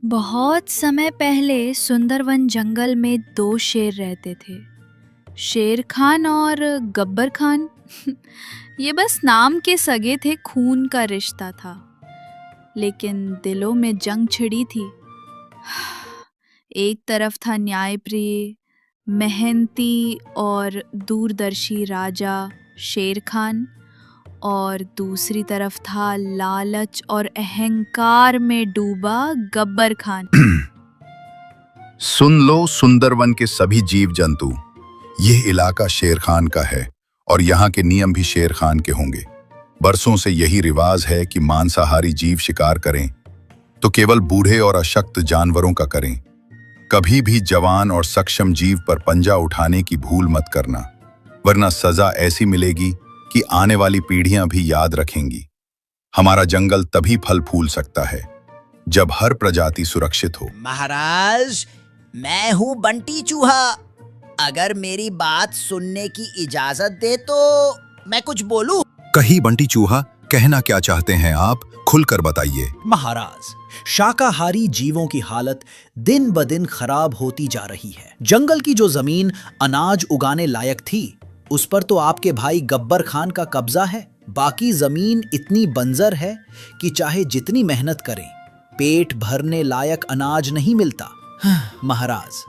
बहुत समय पहले सुंदरवन जंगल में दो शेर रहते थे। शेर खान और गब्बर खान। ये बस नाम के सगे थे, खून का रिश्ता था, लेकिन दिलों में जंग छिड़ी थी। एक तरफ था न्यायप्रिय, मेहनती और दूरदर्शी राजा शेर खान, और दूसरी तरफ था लालच और अहंकार में डूबा गब्बर खान। सुन लो सुंदरवन के सभी जीव जंतु, यह इलाका शेर खान का है और यहाँ के नियम भी शेर खान के होंगे। बरसों से यही रिवाज है कि मांसाहारी जीव शिकार करें तो केवल बूढ़े और अशक्त जानवरों का करें। कभी भी जवान और सक्षम जीव पर पंजा उठाने की भूल मत करना, वरना सजा ऐसी मिलेगी कि आने वाली पीढ़ियां भी याद रखेंगी। हमारा जंगल तभी फल फूल सकता है जब हर प्रजाति सुरक्षित हो। महाराज, मैं हूँ बंटी चूहा। अगर मेरी बात सुनने की इजाजत दे तो मैं कुछ बोलूं। कही बंटी चूहा, कहना क्या चाहते हैं आप, खुलकर बताइए। महाराज, शाकाहारी जीवों की हालत दिन ब दिन खराब होती जा रही है। जंगल की जो जमीन अनाज उगाने लायक थी, उस पर तो आपके भाई गब्बर खान का कब्जा है। बाकी जमीन इतनी बंजर है कि चाहे जितनी मेहनत करें, पेट भरने लायक अनाज नहीं मिलता। महाराज,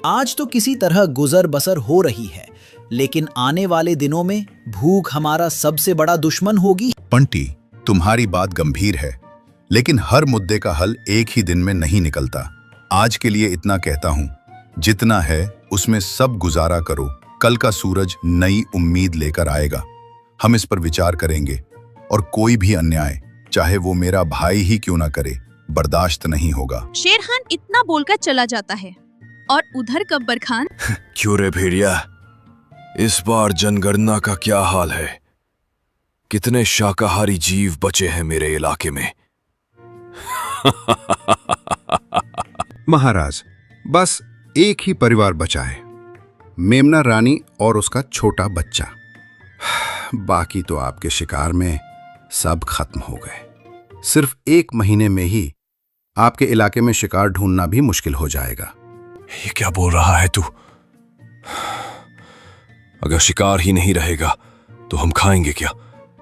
आज तो किसी तरह गुजर बसर हो रही है, लेकिन आने वाले दिनों में भूख हमारा सबसे बड़ा दुश्मन होगी। बंटी, तुम्हारी बात गंभीर है, लेकिन हर मुद्दे का हल एक ही दिन में नहीं निकलता। आज के लिए इतना कहता हूं, जितना है उसमें सब गुजारा करो। कल का सूरज नई उम्मीद लेकर आएगा। हम इस पर विचार करेंगे और कोई भी अन्याय, चाहे वो मेरा भाई ही क्यों ना करे, बर्दाश्त नहीं होगा। शेर खान इतना बोलकर चला जाता है और उधर गब्बर खान क्यों रे भेड़िया, इस बार जनगणना का क्या हाल है? कितने शाकाहारी जीव बचे हैं मेरे इलाके में? महाराज, बस एक ही परिवार बचा है, मेमना रानी और उसका छोटा बच्चा। बाकी तो आपके शिकार में सब खत्म हो गए। सिर्फ 1 महीने में ही आपके इलाके में शिकार ढूंढना भी मुश्किल हो जाएगा। ये क्या बोल रहा है तू? अगर शिकार ही नहीं रहेगा तो हम खाएंगे क्या?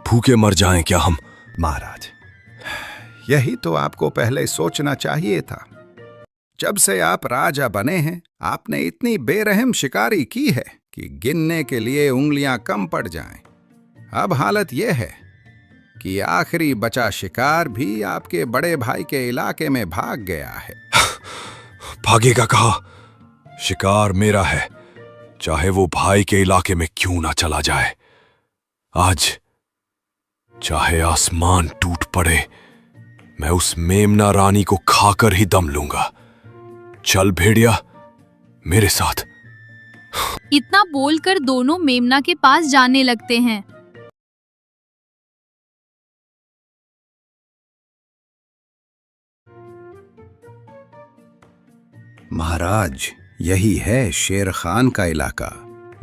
भूखे मर जाएं क्या हम? महाराज, यही तो आपको पहले सोचना चाहिए था। जब से आप राजा बने हैं, आपने इतनी बेरहम शिकारी की है कि गिनने के लिए उंगलियां कम पड़ जाएं। अब हालत यह है कि आखिरी बचा शिकार भी आपके बड़े भाई के इलाके में भाग गया है। भागेगा कहाँ? शिकार मेरा है, चाहे वो भाई के इलाके में क्यों ना चला जाए। आज चाहे आसमान टूट पड़े, मैं उस मेमना रानी को खाकर ही दम लूंगा। चल भेड़िया, मेरे साथ। इतना बोलकर दोनों मेमना के पास जाने लगते हैं। महाराज, यही है शेर खान का इलाका।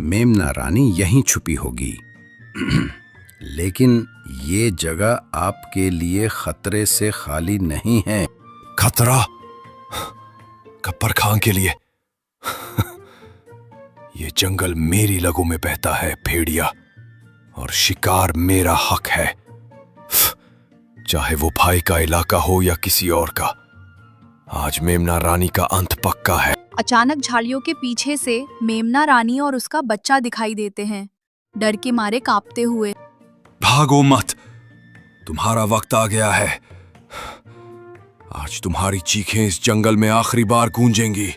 मेमना रानी यहीं छुपी होगी। लेकिन ये जगह आपके लिए खतरे से खाली नहीं है। खतरा? गब्बर खान के लिए? ये जंगल मेरी लगों में बहता है भेड़िया, और शिकार मेरा हक है, चाहे वो भाई का इलाका हो या किसी और का। आज मेमना रानी का अंत पक्का है। अचानक झाड़ियों के पीछे से मेमना रानी और उसका बच्चा दिखाई देते हैं, डर के मारे कांपते हुए। भागो मत, तुम्हारा वक्त आ गया है। आज तुम्हारी चीखें इस जंगल में आखिरी बार गूंजेंगी।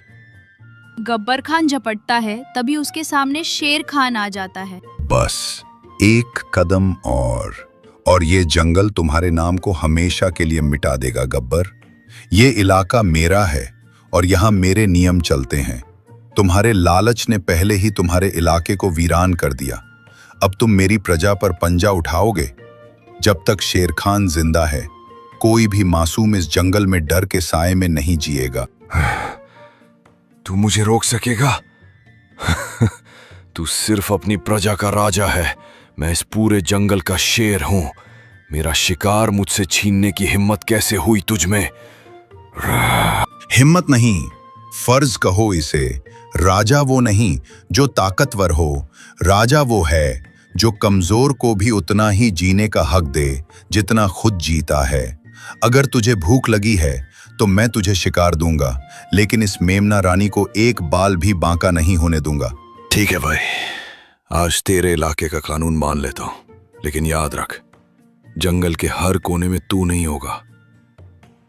गब्बर खान झपटता है, तभी उसके सामने शेर खान आ जाता है। बस एक कदम और ये जंगल तुम्हारे नाम को हमेशा के लिए मिटा देगा गब्बर। ये इलाका मेरा है और यहाँ मेरे नियम चलते हैं। तुम्हारे लालच ने पहले ही तुम्हारे इलाके को वीरान कर दिया। अब तुम मेरी प्रजा पर पंजा उठाओगे। जब तक शेर खान जिंदा है, कोई भी मासूम इस जंगल में डर के साए में नहीं जिएगा। तू मुझे रोक सकेगा? तू सिर्फ अपनी प्रजा का राजा है, मैं इस पूरे जंगल का शेर हूं। मेरा शिकार मुझसे छीनने की हिम्मत कैसे हुई तुझ में? हिम्मत नहीं, फर्ज कहो इसे। राजा वो नहीं जो ताकतवर हो, राजा वो है जो कमजोर को भी उतना ही जीने का हक दे जितना खुद जीता है। अगर तुझे भूख लगी है तो मैं तुझे शिकार दूंगा, लेकिन इस मेमना रानी को एक बाल भी बांका नहीं होने दूंगा। ठीक है भाई, आज तेरे इलाके का कानून मान लेता हूं, लेकिन याद रख, जंगल के हर कोने में तू नहीं होगा,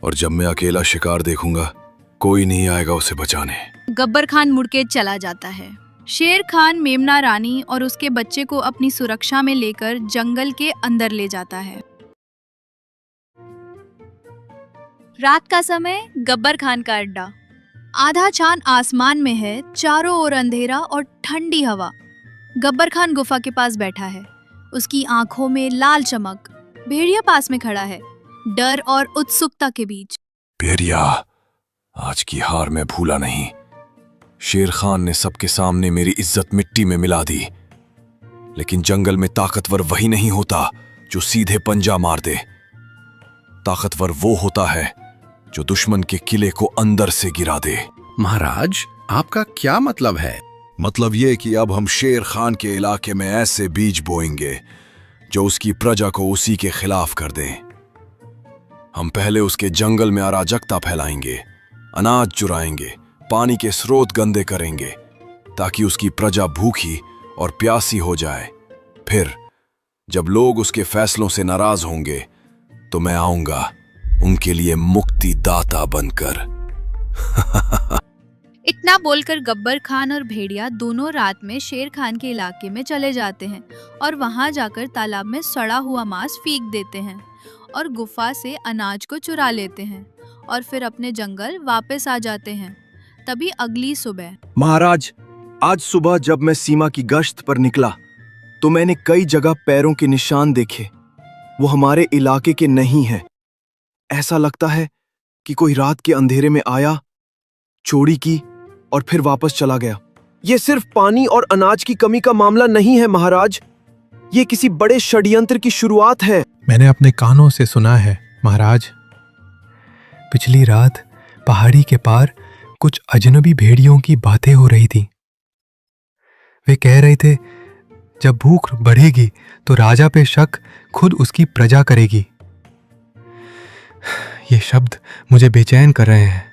और जब मैं अकेला शिकार देखूंगा कोई नहीं आएगा उसे बचाने। गब्बर खान मुड़ के चला जाता है। शेर खान मेमना रानी और उसके बच्चे को अपनी सुरक्षा में लेकर जंगल के अंदर ले जाता है। रात का समय, गब्बर खान का अड्डा। आधा चांद आसमान में है, चारों ओर अंधेरा और ठंडी हवा। गब्बर खान गुफा के पास बैठा है, उसकी आंखों में लाल चमक। भेड़िया पास में खड़ा है, डर और उत्सुकता के बीच। भेड़िया, आज की हार मैं भूला नहीं। शेर खान ने सबके सामने मेरी इज्जत मिट्टी में मिला दी, लेकिन जंगल में ताकतवर वही नहीं होता जो सीधे पंजा मार दे। ताकतवर वो होता है जो दुश्मन के किले को अंदर से गिरा दे। महाराज, आपका क्या मतलब है? मतलब ये कि अब हम शेर खान के इलाके में ऐसे बीज बोएंगे जो उसकी प्रजा को उसी के खिलाफ कर दें। हम पहले उसके जंगल में अराजकता फैलाएंगे, अनाज चुराएंगे, पानी के स्रोत गंदे करेंगे, ताकि उसकी प्रजा भूखी और प्यासी हो जाए। फिर जब लोग उसके फैसलों से नाराज होंगे तो मैं आऊंगा उनके लिए मुक्तिदाता बनकर। इतना बोलकर गब्बर खान और भेड़िया दोनों रात में शेर खान के इलाके में चले जाते हैं और वहां जाकर तालाब में सड़ा हुआ मांस फेंक देते हैं और गुफा से अनाज को चुरा लेते हैं और फिर अपने जंगल वापस आ जाते हैं। तभी अगली सुबह। महाराज, आज सुबह जब मैं सीमा की गश्त पर निकला तो मैंने कई जगह पैरों के निशान देखे। वो हमारे इलाके के नहीं हैं। ऐसा लगता है कि कोई रात के अंधेरे में आया, चोरी की और फिर वापस चला गया। ये सिर्फ पानी और अनाज की कमी का मामला नहीं है महाराज, ये किसी बड़े षड्यंत्र की शुरुआत है। मैंने अपने कानों से सुना है महाराज। पिछली रात पहाड़ी के पार कुछ अजनबी भेड़ियों की बातें हो रही थी। वे कह रहे थे जब भूख बढ़ेगी तो राजा पे शक खुद उसकी प्रजा करेगी। ये शब्द मुझे बेचैन कर रहे हैं।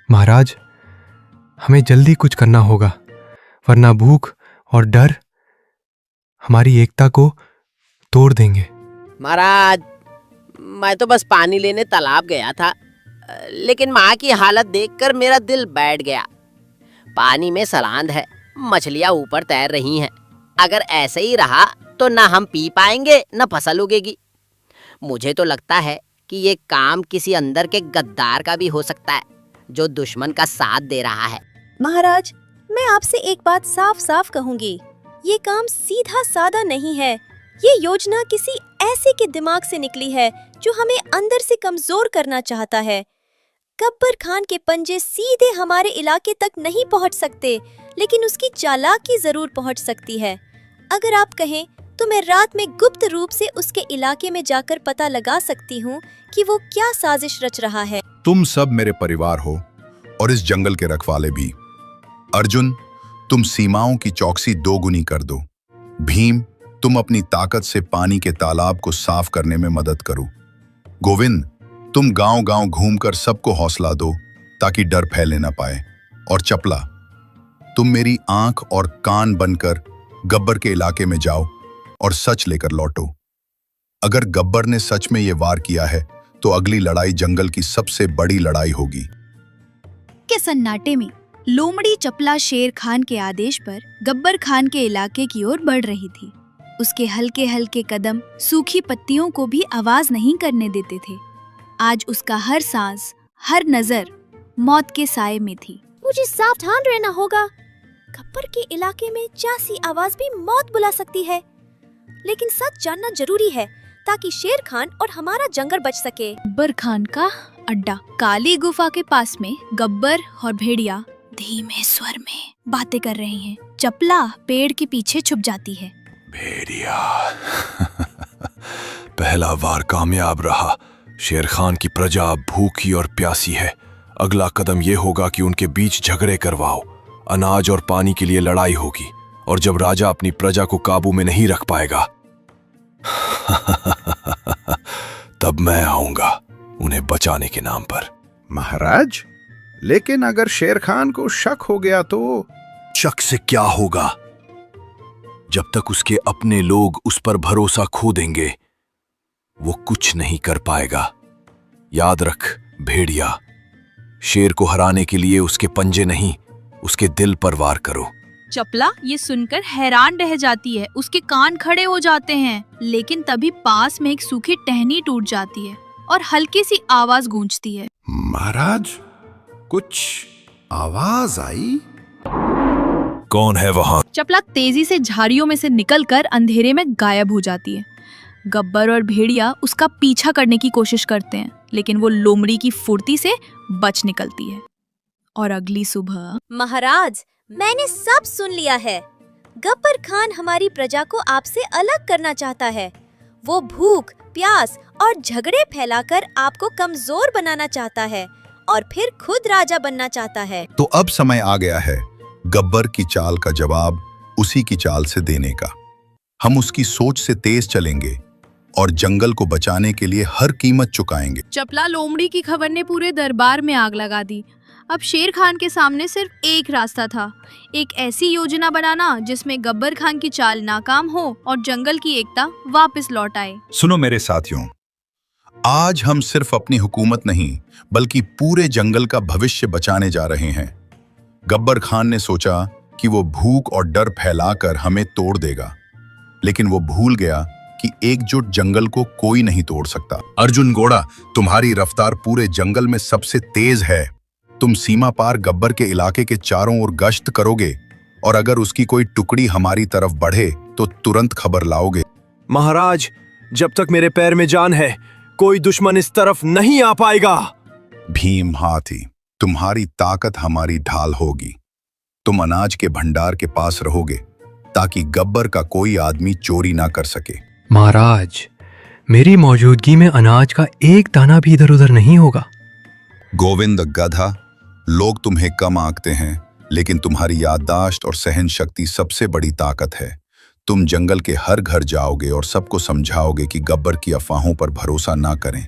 महाराज, हमें जल्दी कुछ करना होगा, वरना भूख और डर हमारी एकता को तोड़ देंगे। महाराज, मैं तो बस पानी लेने तालाब गया था, लेकिन माँ की हालत देखकर मेरा दिल बैठ गया। पानी में सलांद है, मछलियाँ ऊपर तैर रही हैं। अगर ऐसे ही रहा तो ना हम पी पाएंगे न फसल उगेगी। मुझे तो लगता है कि ये काम किसी अंदर के गद्दार का भी हो सकता है जो दुश्मन का साथ दे रहा है। महाराज, मैं आपसे एक बात साफ साफ कहूंगी, ये काम सीधा साधा नहीं है। ये योजना किसी ऐसे के दिमाग से निकली है जो हमें अंदर से कमजोर करना चाहता है। गब्बर खान के पंजे सीधे हमारे इलाके तक नहीं पहुंच सकते, लेकिन उसकी चालाकी जरूर पहुंच सकती है। अगर आप कहें तो मैं रात में गुप्त रूप से उसके इलाके में जाकर पता लगा सकती हूँ कि वो क्या साजिश रच रहा है। तुम सब मेरे परिवार हो और इस जंगल के रखवाले भी। अर्जुन, तुम सीमाओं की चौकसी दोगुनी कर दो। भीम, तुम अपनी ताकत से पानी के तालाब को साफ करने में मदद करो। गोविंद, तुम गांव-गांव घूमकर सबको हौसला दो ताकि डर फैले ना पाए। और चपला, तुम मेरी आंख और कान बनकर गब्बर के इलाके में जाओ और सच लेकर लौटो। अगर गब्बर ने सच में ये वार किया है तो अगली लड़ाई जंगल की सबसे बड़ी लड़ाई होगी। के सन्नाटे में लोमड़ी चपला शेर खान के आदेश पर गब्बर खान के इलाके की ओर बढ़ रही थी। उसके हल्के हल्के कदम सूखी पत्तियों को भी आवाज नहीं करने देते थे। आज उसका हर सांस, हर नजर मौत के साए में थी। मुझे सावधान रहना होगा। गब्बर के इलाके में जैसी आवाज भी मौत बुला सकती है, लेकिन सच जानना जरूरी है ताकि शेर खान और हमारा जंगल बच सके। गब्बर खान का अड्डा। काली गुफा के पास में गब्बर और भेड़िया धीमे स्वर में बातें कर रहे हैं। चपला पेड़ के पीछे छुप जाती है। भेड़िया, पहला वार कामयाब रहा, शेर खान की प्रजा अब भूखी और प्यासी है। अगला कदम यह होगा कि उनके बीच झगड़े करवाओ। अनाज और पानी के लिए लड़ाई होगी, और जब राजा अपनी प्रजा को काबू में नहीं रख पाएगा तब मैं आऊंगा उन्हें बचाने के नाम पर। महाराज, लेकिन अगर शेर खान को शक हो गया तो? शक से क्या होगा? जब तक उसके अपने लोग उस पर भरोसा खो देंगे, वो कुछ नहीं कर पाएगा। याद रख भेड़िया, शेर को हराने के लिए उसके पंजे नहीं, उसके दिल पर वार करो। चपला ये सुनकर हैरान रह जाती है। उसके कान खड़े हो जाते हैं, लेकिन तभी पास में एक सूखी टहनी टूट जाती है और हल्की सी आवाज गूंजती है। महाराज, कुछ आवाज आई। कौन है वहां? चपला तेजी से झाड़ियों में से निकलकर अंधेरे में गायब हो जाती है। गब्बर और भेड़िया उसका पीछा करने की कोशिश करते हैं, लेकिन वो लोमड़ी की फुर्ती से बच निकलती है। और अगली सुबह। महाराज, मैंने सब सुन लिया है। गब्बर खान हमारी प्रजा को आपसे अलग करना चाहता है। वो भूख, प्यास और झगड़े फैलाकर आपको कमजोर बनाना चाहता है और फिर खुद राजा बनना चाहता है। तो अब समय आ गया है गब्बर की चाल का जवाब उसी की चाल से देने का। हम उसकी सोच से तेज चलेंगे और जंगल को बचाने के लिए हर कीमत चुकाएंगे। चपला लोमड़ी की खबर ने पूरे दरबार में आग लगा दी। अब शेर खान के सामने सिर्फ एक रास्ता था, एक ऐसी योजना बनाना जिसमें गब्बर खान की चाल नाकाम हो और जंगल की एकता वापस लौट आए। सुनो मेरे साथियों, आज हम सिर्फ अपनी हुकूमत नहीं बल्कि पूरे जंगल का भविष्य बचाने जा रहे हैं। गब्बर खान ने सोचा कि वो भूख और डर फैलाकर हमें तोड़ देगा, लेकिन वो भूल गया कि एकजुट जंगल को कोई नहीं तोड़ सकता। अर्जुन घोड़ा, तुम्हारी रफ्तार पूरे जंगल में सबसे तेज है। तुम सीमा पार गब्बर के इलाके के चारों ओर गश्त करोगे और अगर उसकी कोई टुकड़ी हमारी तरफ बढ़े तो तुरंत खबर लाओगे। महाराज, जब तक मेरे पैर में जान है, कोई दुश्मन इस तरफ नहीं आ पाएगा। भीम हाथी, तुम्हारी ताकत हमारी ढाल होगी। तुम अनाज के भंडार के पास रहोगे ताकि गब्बर का कोई आदमी चोरी ना कर सके। महाराज, मेरी मौजूदगी में अनाज का एक दाना भी इधर उधर नहीं होगा। गोविंद गधा, लोग तुम्हें कम आंकते हैं, लेकिन तुम्हारी याददाश्त और सहन शक्ति सबसे बड़ी ताकत है। तुम जंगल के हर घर जाओगे और सबको समझाओगे कि गब्बर की अफवाहों पर भरोसा ना करें।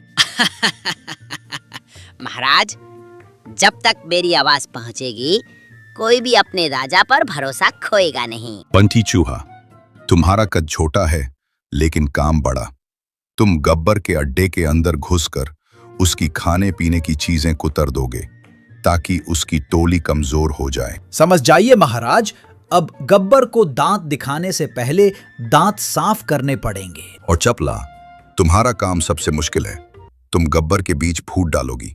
महाराज, जब तक मेरी आवाज पहुंचेगी, कोई भी अपने राजा पर भरोसा खोएगा नहीं। बंटी चूहा, तुम्हारा कद छोटा है लेकिन काम बड़ा। तुम गब्बर के अड्डे के अंदर घुसकर उसकी खाने पीने की चीजें कुतर दोगे ताकि उसकी टोली कमजोर हो जाए। समझ जाइए महाराज, अब गब्बर को दांत दिखाने से पहले दांत साफ करने पड़ेंगे। और चपला, तुम्हारा काम सबसे मुश्किल है। तुम गब्बर के बीच फूट डालोगी।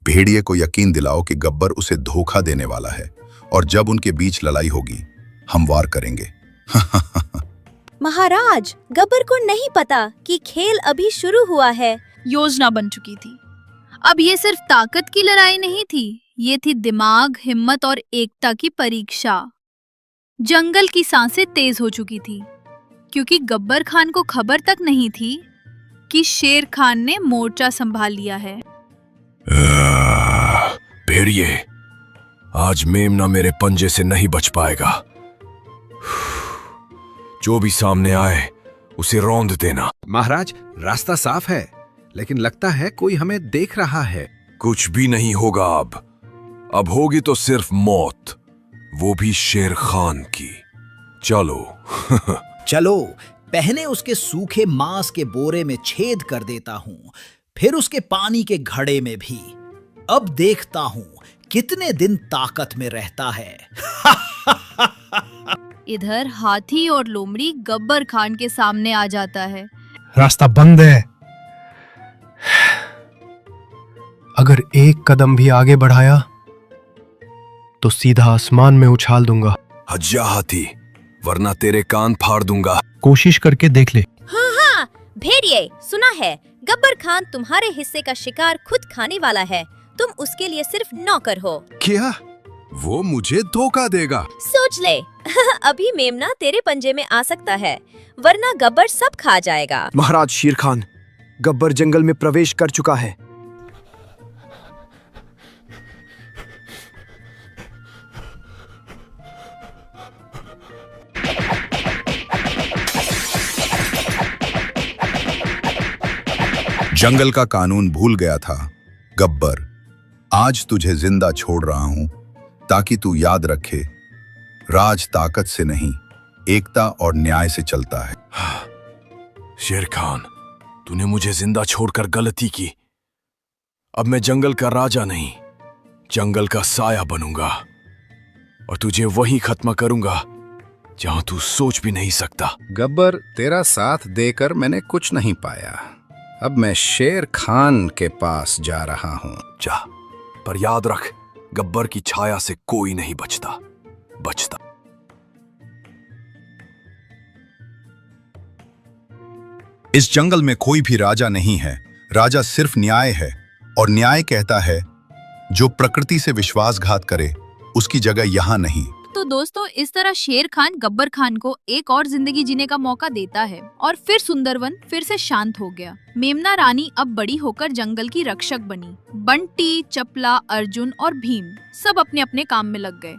भेड़िए को यकीन दिलाओ कि गब्बर उसे धोखा देने वाला है और जब उनके बीच लड़ाई होगी हम वार करेंगे। महाराज, गब्बर को नहीं पता कि खेल अभी शुरू हुआ है। योजना बन चुकी थी। अब ये सिर्फ ताकत की लड़ाई नहीं थी, ये थी दिमाग, हिम्मत और एकता की परीक्षा। जंगल की सांसें तेज हो चुकी थी, क्योंकि गब्बर खान को खबर तक नहीं थी कि शेर खान ने मोर्चा संभाल लिया है। भेड़िए, आज मेमना मेरे पंजे से नहीं बच पाएगा। जो भी सामने आए उसे रौंद देना। महाराज, रास्ता साफ है, लेकिन लगता है कोई हमें देख रहा है। कुछ भी नहीं होगा अब होगी तो सिर्फ मौत, वो भी शेर खान की। चलो। चलो, पहले उसके सूखे मांस के बोरे में छेद कर देता हूं, फिर उसके पानी के घड़े में भी। अब देखता हूं कितने दिन ताकत में रहता है। इधर हाथी और लोमड़ी गब्बर खान के सामने आ जाता है। रास्ता बंद है। अगर एक कदम भी आगे बढ़ाया तो सीधा आसमान में उछाल दूंगा। हज्जा हाथी, वरना तेरे कान फाड़ दूंगा। कोशिश करके देख ले। हाँ, भेड़िए, सुना है गब्बर खान तुम्हारे हिस्से का शिकार खुद खाने वाला है। तुम उसके लिए सिर्फ नौकर हो। क्या वो मुझे धोखा देगा? सोच ले। अभी मेमना तेरे पंजे में आ सकता है, वरना गब्बर सब खा जाएगा। महाराज शेर खान, गब्बर जंगल में प्रवेश कर चुका है। जंगल का कानून भूल गया था। गब्बर, आज तुझे जिंदा छोड़ रहा हूं ताकि तू याद रखे, राज ताकत से नहीं, एकता और न्याय से चलता है। शेर खान, तूने मुझे जिंदा छोड़कर गलती की। अब मैं जंगल का राजा नहीं, जंगल का साया बनूंगा और तुझे वहीं खत्म करूंगा जहां तू सोच भी नहीं सकता। गब्बर, तेरा साथ देकर मैंने कुछ नहीं पाया। अब मैं शेर खान के पास जा रहा हूं। जा, पर याद रख, गब्बर की छाया से कोई नहीं बचता। इस जंगल में कोई भी राजा नहीं है, राजा सिर्फ न्याय है। और न्याय कहता है, जो प्रकृति से विश्वासघात करे उसकी जगह यहां नहीं। तो दोस्तों, इस तरह शेर खान गब्बर खान को एक और जिंदगी जीने का मौका देता है और फिर सुंदरवन फिर से शांत हो गया। मेमना रानी अब बड़ी होकर जंगल की रक्षक बनी। बंटी, चपला, अर्जुन और भीम सब अपने अपने काम में लग गए।